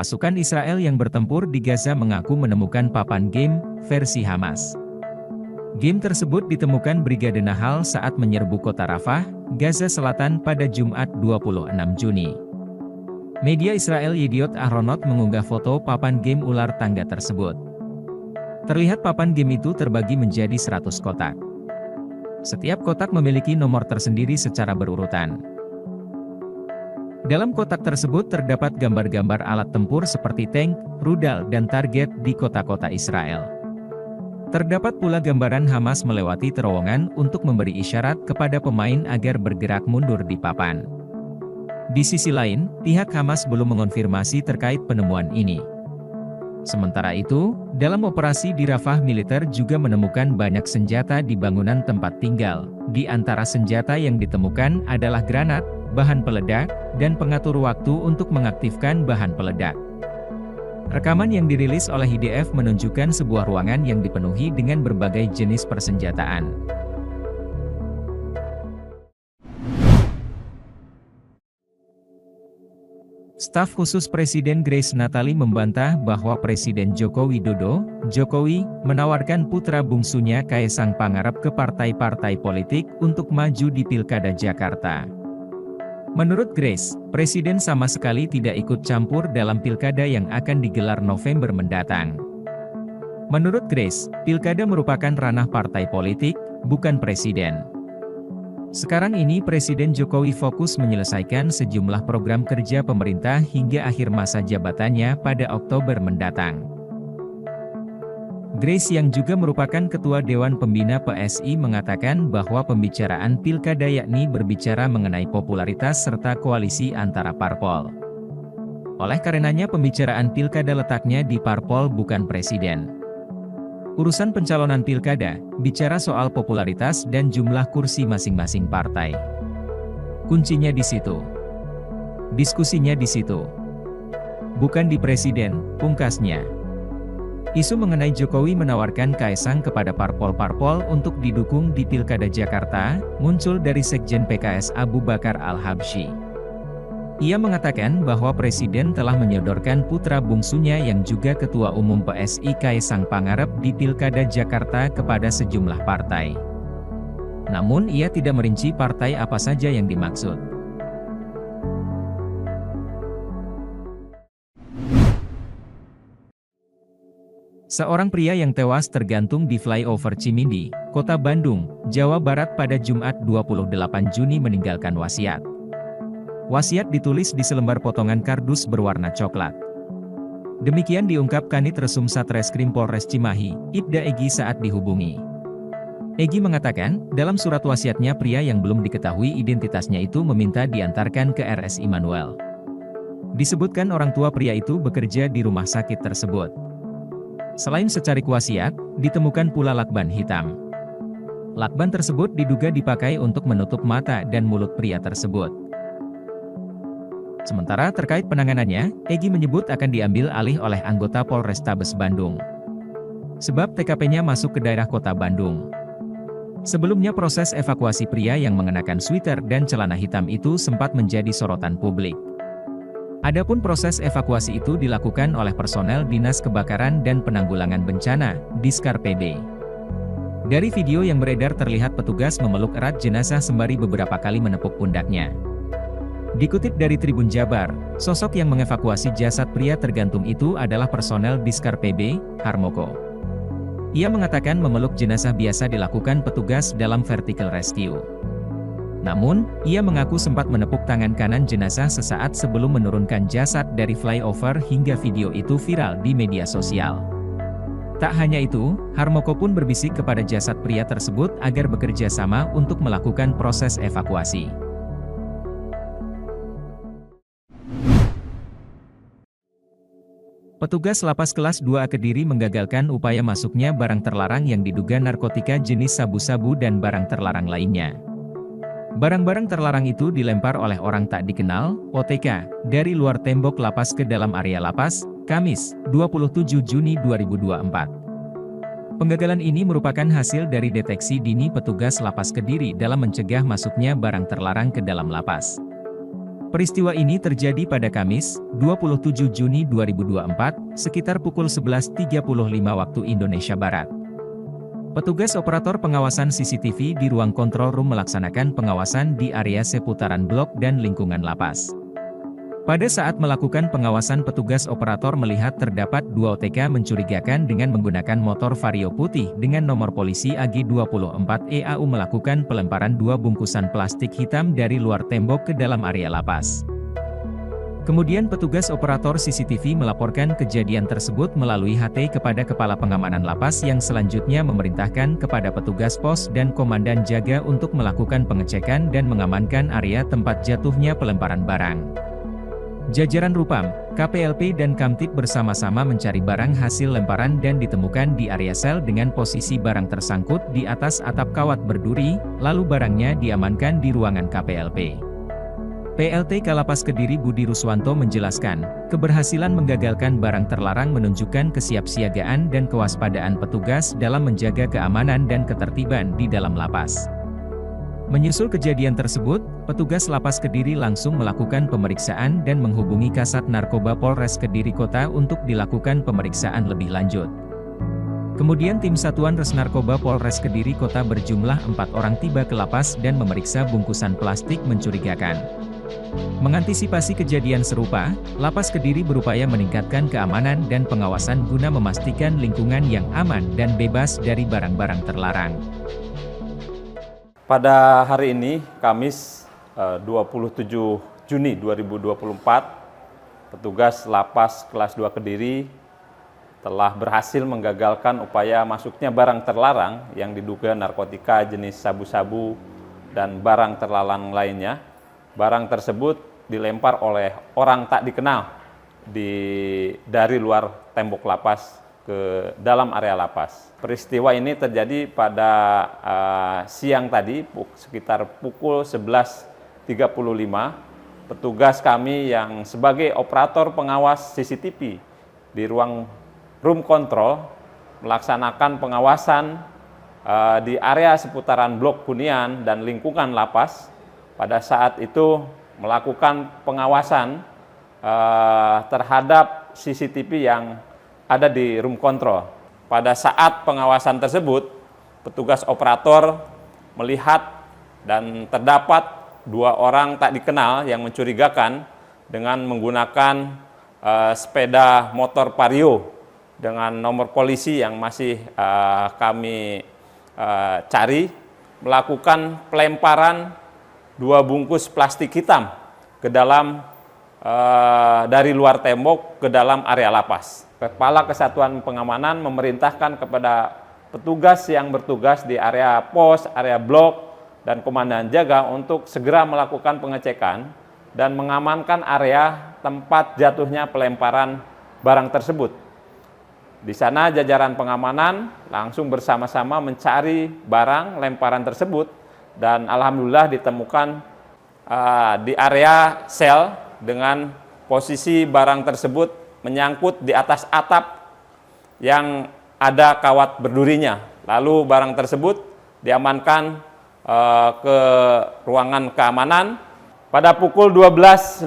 Pasukan Israel yang bertempur di Gaza mengaku menemukan papan game versi Hamas. Game tersebut ditemukan Brigade Nahal saat menyerbu kota Rafah, Gaza Selatan pada Jumat 26 Juni. Media Israel Yediot Ahronot mengunggah foto papan game ular tangga tersebut. Terlihat papan game itu terbagi menjadi 100 kotak. Setiap kotak memiliki nomor tersendiri secara berurutan. Dalam kotak tersebut terdapat gambar-gambar alat tempur seperti tank, rudal dan target di kota-kota Israel. Terdapat pula gambaran Hamas melewati terowongan untuk memberi isyarat kepada pemain agar bergerak mundur di papan. Di sisi lain, pihak Hamas belum mengonfirmasi terkait penemuan ini. Sementara itu, dalam operasi di Rafah, militer juga menemukan banyak senjata di bangunan tempat tinggal. Di antara senjata yang ditemukan adalah granat, bahan peledak, dan pengatur waktu untuk mengaktifkan bahan peledak. Rekaman yang dirilis oleh IDF menunjukkan sebuah ruangan yang dipenuhi dengan berbagai jenis persenjataan. Staf khusus Presiden Grace Natali membantah bahwa Presiden Joko Widodo, Jokowi, menawarkan putra bungsunya Kaesang Pangarep ke partai-partai politik untuk maju di Pilkada Jakarta. Menurut Grace, Presiden sama sekali tidak ikut campur dalam pilkada yang akan digelar November mendatang. Menurut Grace, pilkada merupakan ranah partai politik, bukan Presiden. Sekarang ini Presiden Jokowi fokus menyelesaikan sejumlah program kerja pemerintah hingga akhir masa jabatannya pada Oktober mendatang. Grace yang juga merupakan Ketua Dewan Pembina PSI mengatakan bahwa pembicaraan pilkada yakni berbicara mengenai popularitas serta koalisi antara parpol. Oleh karenanya pembicaraan pilkada letaknya di parpol bukan presiden. Urusan pencalonan pilkada, bicara soal popularitas dan jumlah kursi masing-masing partai. Kuncinya di situ. Diskusinya di situ. Bukan di presiden, pungkasnya. Isu mengenai Jokowi menawarkan Kaesang kepada parpol-parpol untuk didukung di Pilkada Jakarta, muncul dari Sekjen PKS Abu Bakar Al-Habsyi. Ia mengatakan bahwa Presiden telah menyodorkan putra bungsunya yang juga Ketua Umum PSI Kaesang Pangarep di Pilkada Jakarta kepada sejumlah partai. Namun ia tidak merinci partai apa saja yang dimaksud. Seorang pria yang tewas tergantung di flyover Cimindi, Kota Bandung, Jawa Barat pada Jumat 28 Juni meninggalkan wasiat. Wasiat ditulis di selembar potongan kardus berwarna coklat. Demikian diungkap Kanit Resum Satreskrim Polres Cimahi, Ibda Egi saat dihubungi. Egi mengatakan, dalam surat wasiatnya pria yang belum diketahui identitasnya itu meminta diantarkan ke RS Immanuel. Disebutkan orang tua pria itu bekerja di rumah sakit tersebut. Selain secarik wasiat, ditemukan pula lakban hitam. Lakban tersebut diduga dipakai untuk menutup mata dan mulut pria tersebut. Sementara terkait penanganannya, Egi menyebut akan diambil alih oleh anggota Polrestabes Bandung. Sebab TKP-nya masuk ke daerah kota Bandung. Sebelumnya proses evakuasi pria yang mengenakan sweater dan celana hitam itu sempat menjadi sorotan publik. Adapun proses evakuasi itu dilakukan oleh personel Dinas Kebakaran dan Penanggulangan Bencana, Diskar PB. Dari video yang beredar terlihat petugas memeluk erat jenazah sembari beberapa kali menepuk pundaknya. Dikutip dari Tribun Jabar, sosok yang mengevakuasi jasad pria tergantung itu adalah personel Diskar PB, Harmoko. Ia mengatakan memeluk jenazah biasa dilakukan petugas dalam vertical rescue. Namun, ia mengaku sempat menepuk tangan kanan jenazah sesaat sebelum menurunkan jasad dari flyover hingga video itu viral di media sosial. Tak hanya itu, Harmoko pun berbisik kepada jasad pria tersebut agar bekerja sama untuk melakukan proses evakuasi. Petugas Lapas Kelas 2 Kediri menggagalkan upaya masuknya barang terlarang yang diduga narkotika jenis sabu-sabu dan barang terlarang lainnya. Barang-barang terlarang itu dilempar oleh orang tak dikenal, OTK, dari luar tembok lapas ke dalam area lapas, Kamis, 27 Juni 2024. Penggagalan ini merupakan hasil dari deteksi dini petugas Lapas Kediri dalam mencegah masuknya barang terlarang ke dalam lapas. Peristiwa ini terjadi pada Kamis, 27 Juni 2024, sekitar pukul 11.35 waktu Indonesia Barat. Petugas operator pengawasan CCTV di ruang kontrol room melaksanakan pengawasan di area seputaran blok dan lingkungan lapas. Pada saat melakukan pengawasan, petugas operator melihat terdapat 2 OTK mencurigakan dengan menggunakan motor Vario putih dengan nomor polisi AG24 EAU melakukan pelemparan 2 bungkusan plastik hitam dari luar tembok ke dalam area lapas. Kemudian petugas operator CCTV melaporkan kejadian tersebut melalui HT kepada Kepala Pengamanan Lapas yang selanjutnya memerintahkan kepada petugas pos dan komandan jaga untuk melakukan pengecekan dan mengamankan area tempat jatuhnya pelemparan barang. Jajaran Rupam, KPLP dan Kamtib bersama-sama mencari barang hasil lemparan dan ditemukan di area sel dengan posisi barang tersangkut di atas atap kawat berduri, lalu barangnya diamankan di ruangan KPLP. PLT Kalapas Kediri Budi Ruswanto menjelaskan, keberhasilan menggagalkan barang terlarang menunjukkan kesiapsiagaan dan kewaspadaan petugas dalam menjaga keamanan dan ketertiban di dalam lapas. Menyusul kejadian tersebut, petugas Lapas Kediri langsung melakukan pemeriksaan dan menghubungi Kasat Narkoba Polres Kediri Kota untuk dilakukan pemeriksaan lebih lanjut. Kemudian tim Satuan Res Narkoba Polres Kediri Kota berjumlah 4 orang tiba ke lapas dan memeriksa bungkusan plastik mencurigakan. Mengantisipasi kejadian serupa, Lapas Kediri berupaya meningkatkan keamanan dan pengawasan guna memastikan lingkungan yang aman dan bebas dari barang-barang terlarang. Pada hari ini, Kamis 27 Juni 2024, petugas Lapas Kelas 2 Kediri telah berhasil menggagalkan upaya masuknya barang terlarang yang diduga narkotika jenis sabu-sabu dan barang terlarang lainnya. Barang tersebut dilempar oleh orang tak dikenal dari luar tembok lapas ke dalam area lapas. Peristiwa ini terjadi pada siang tadi, sekitar pukul 11.35. Petugas kami yang sebagai operator pengawas CCTV di ruang room control melaksanakan pengawasan di area seputaran blok hunian dan lingkungan lapas. Pada saat itu melakukan pengawasan terhadap CCTV yang ada di room control. Pada saat pengawasan tersebut, petugas operator melihat dan terdapat 2 orang tak dikenal yang mencurigakan dengan menggunakan sepeda motor Vario dengan nomor polisi yang masih kami cari, melakukan pelemparan 2 bungkus plastik hitam ke dalam dari luar tembok ke dalam area lapas. Kepala Kesatuan Pengamanan memerintahkan kepada petugas yang bertugas di area pos, area blok, dan komandan jaga untuk segera melakukan pengecekan dan mengamankan area tempat jatuhnya pelemparan barang tersebut. Di sana jajaran pengamanan langsung bersama-sama mencari barang lemparan tersebut dan alhamdulillah ditemukan di area sel dengan posisi barang tersebut menyangkut di atas atap yang ada kawat berdurinya. Lalu barang tersebut diamankan ke ruangan keamanan. Pada pukul 12.15,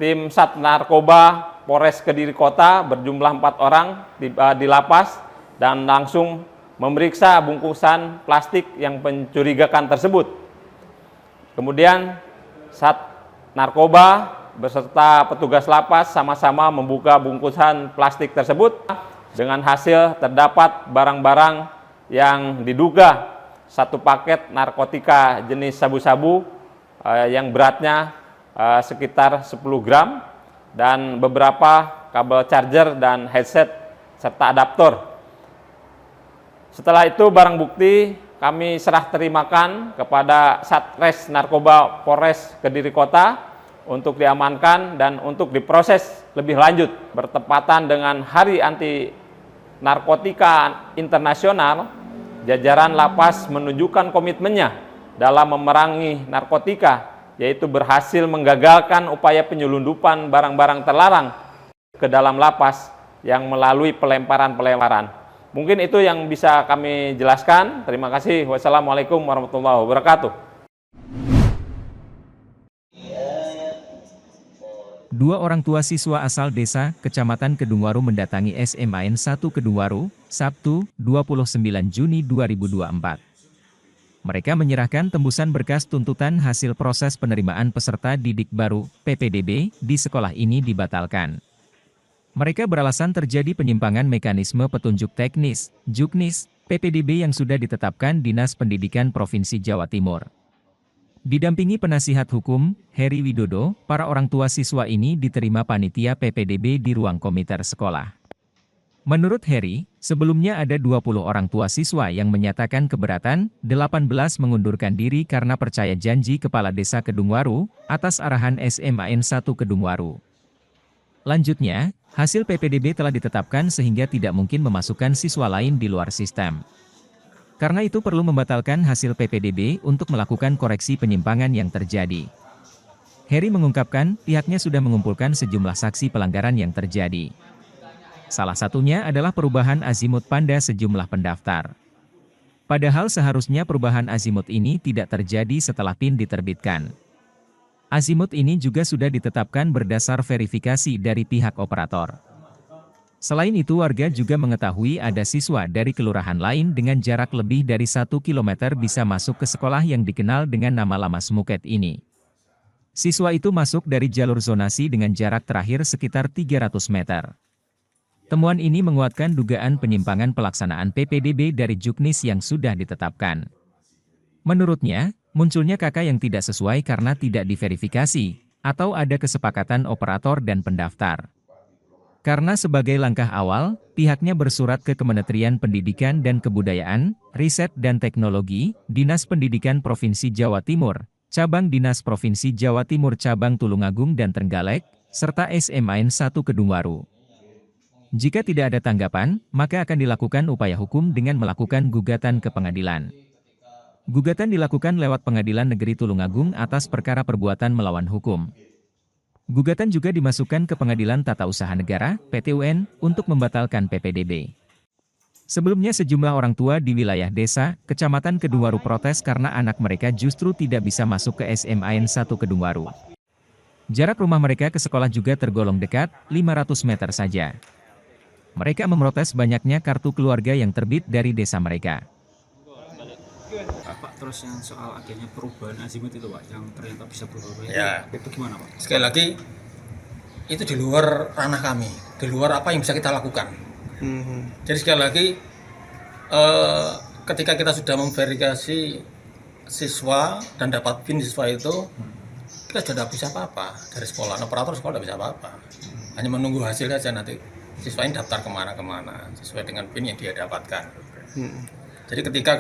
tim Sat Narkoba Polres Kediri Kota berjumlah 4 orang di lapas dan langsung memeriksa bungkusan plastik yang mencurigakan tersebut. Kemudian Sat Narkoba beserta petugas lapas sama-sama membuka bungkusan plastik tersebut. Dengan hasil terdapat barang-barang yang diduga 1 paket narkotika jenis sabu-sabu yang beratnya sekitar 10 gram dan beberapa kabel charger dan headset serta adaptor. Setelah itu barang bukti kami serah terimakan kepada Satres Narkoba Polres Kediri Kota untuk diamankan dan untuk diproses lebih lanjut. Bertepatan dengan Hari Anti Narkotika Internasional, jajaran lapas menunjukkan komitmennya dalam memerangi narkotika, yaitu berhasil menggagalkan upaya penyelundupan barang-barang terlarang ke dalam lapas yang melalui pelemparan-pelemparan. Mungkin itu yang bisa kami jelaskan. Terima kasih. Wassalamualaikum warahmatullahi wabarakatuh. Dua orang tua siswa asal desa, Kecamatan Kedungwaru mendatangi SMAN 1 Kedungwaru, Sabtu, 29 Juni 2024. Mereka menyerahkan tembusan berkas tuntutan hasil proses penerimaan peserta didik baru, PPDB, di sekolah ini dibatalkan. Mereka beralasan terjadi penyimpangan mekanisme petunjuk teknis, Juknis, PPDB yang sudah ditetapkan Dinas Pendidikan Provinsi Jawa Timur. Didampingi penasihat hukum, Heri Widodo, para orang tua siswa ini diterima panitia PPDB di ruang komiter sekolah. Menurut Heri, sebelumnya ada 20 orang tua siswa yang menyatakan keberatan, 18 mengundurkan diri karena percaya janji Kepala Desa Kedungwaru, atas arahan SMAN 1 Kedungwaru. Lanjutnya, hasil PPDB telah ditetapkan sehingga tidak mungkin memasukkan siswa lain di luar sistem. Karena itu perlu membatalkan hasil PPDB untuk melakukan koreksi penyimpangan yang terjadi. Heri mengungkapkan, pihaknya sudah mengumpulkan sejumlah saksi pelanggaran yang terjadi. Salah satunya adalah perubahan azimut pada sejumlah pendaftar. Padahal seharusnya perubahan azimut ini tidak terjadi setelah PIN diterbitkan. Azimut ini juga sudah ditetapkan berdasar verifikasi dari pihak operator. Selain itu warga juga mengetahui ada siswa dari kelurahan lain dengan jarak lebih dari 1 km bisa masuk ke sekolah yang dikenal dengan nama Lama Smuket ini. Siswa itu masuk dari jalur zonasi dengan jarak terakhir sekitar 300 meter. Temuan ini menguatkan dugaan penyimpangan pelaksanaan PPDB dari Juknis yang sudah ditetapkan. Menurutnya, munculnya KK yang tidak sesuai karena tidak diverifikasi, atau ada kesepakatan operator dan pendaftar. Karena sebagai langkah awal, pihaknya bersurat ke Kementerian Pendidikan dan Kebudayaan, Riset dan Teknologi, Dinas Pendidikan Provinsi Jawa Timur, Cabang Dinas Provinsi Jawa Timur Cabang Tulungagung dan Trenggalek, serta SMAN 1 Kedungwaru. Jika tidak ada tanggapan, maka akan dilakukan upaya hukum dengan melakukan gugatan ke pengadilan. Gugatan dilakukan lewat Pengadilan Negeri Tulungagung atas perkara perbuatan melawan hukum. Gugatan juga dimasukkan ke Pengadilan Tata Usaha Negara, PTUN, untuk membatalkan PPDB. Sebelumnya sejumlah orang tua di wilayah desa, Kecamatan Kedungwaru protes karena anak mereka justru tidak bisa masuk ke SMAN 1 Kedungwaru. Jarak rumah mereka ke sekolah juga tergolong dekat, 500 meter saja. Mereka memprotes banyaknya kartu keluarga yang terbit dari desa mereka. Pak, terus yang soal akhirnya perubahan azimut itu Pak, yang ternyata bisa berubah ya, itu gimana Pak? Sekali lagi, itu di luar ranah kami, di luar apa yang bisa kita lakukan. Jadi sekali lagi, ketika kita sudah memverifikasi siswa dan dapat PIN siswa itu, kita sudah tidak bisa apa-apa dari sekolah, operator sekolah tidak bisa apa-apa. Hanya menunggu hasil saja nanti siswa ini daftar kemana-kemana, sesuai dengan PIN yang dia dapatkan. Jadi ketika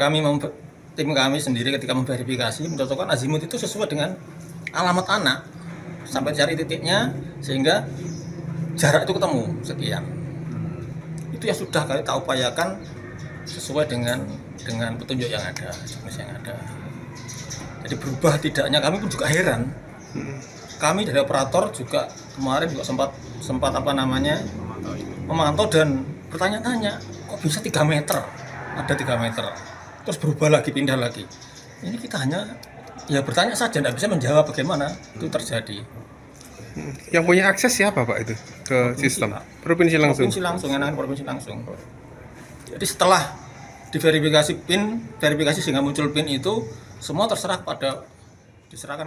tim kami sendiri ketika memverifikasi, mencocokkan azimut itu sesuai dengan alamat anak sampai cari titiknya sehingga jarak itu ketemu sekian. Itu ya sudah kita upayakan sesuai dengan petunjuk yang ada, juknis yang ada. Jadi berubah tidaknya kami pun juga heran. Kami dari operator juga kemarin juga sempat memantau dan bertanya-tanya, kok bisa 3 meter? Ada 3 meter. Terus berubah lagi, pindah lagi. Ini kita hanya ya bertanya saja, tidak bisa menjawab bagaimana itu terjadi. Yang punya akses siapa Pak itu ke provinsi, sistem? Pak. Provinsi langsung? Provinsi langsung, yang provinsi langsung. Jadi setelah diverifikasi PIN, verifikasi sehingga muncul PIN itu, semua diserahkan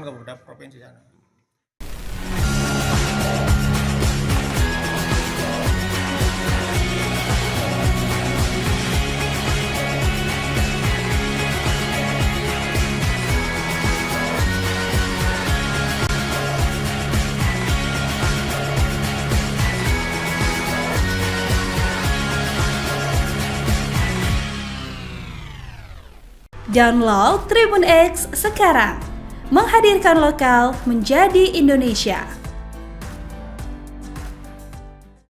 kepada provinsi sana. Download Tribun X sekarang, menghadirkan lokal menjadi Indonesia.